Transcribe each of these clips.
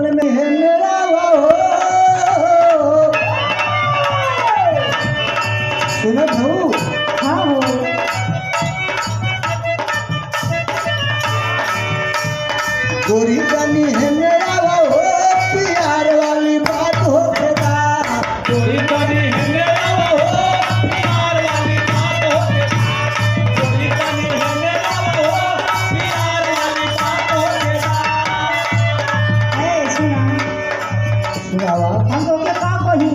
बदन में है मेरा वो सुनत हो। हाँ हो गोरी बनी है मेरा वो प्यार वाली बात हो बेटा। गोरी बनी है मेरा वो प्यार वाली बात हो बेटा। गोरी बनी है मेरा वो प्यार वाली बात हो बेटा। सुना सुनावा। हम तो के का कही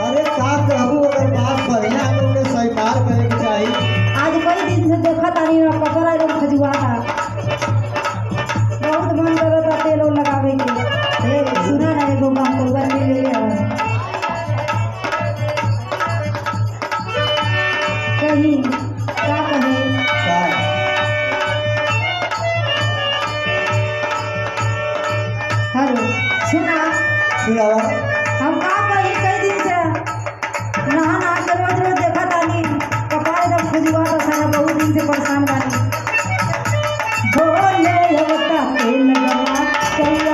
अरे का कहूँ अगर बात बढ़िया हम लोग ने स्वीकार करे के चाहिए। आज कई दिन से देखा तारी ना पकड़ा लोग खजुआ था बहुत मन करता तेल उल लगावे के। सुना ना एगो बात तो बात ले ले कही का कहे का हेलो सुना सुनावा। हम का कही कई दिन से नहा नहा के रोज रोज देखा तानी कपारे दम खजुआ था सारा बहुत दिन से परेशान बानी बोले होता तेल लगा चल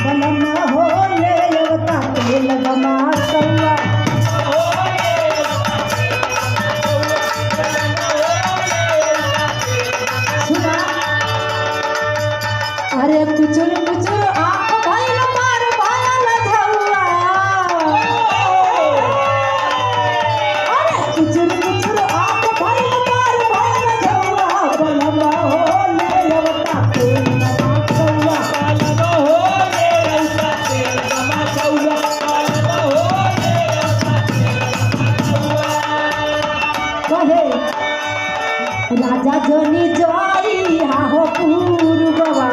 बलमा हो ले होता तेल लगा चल सुना अरे कुचुर कुचुर आँख भइल मार भयल धौआ अरे कुचुर कुचुर आँख भइल मार भयल धौआ बलमा हो ले अवता तेल लगा चौआ कालवा हो ले रौता तेल लगा चौआ। कालवा हो ले रौता तेल लगा चौआ। कहे राजा जनी जाई हा हो पूर्ववा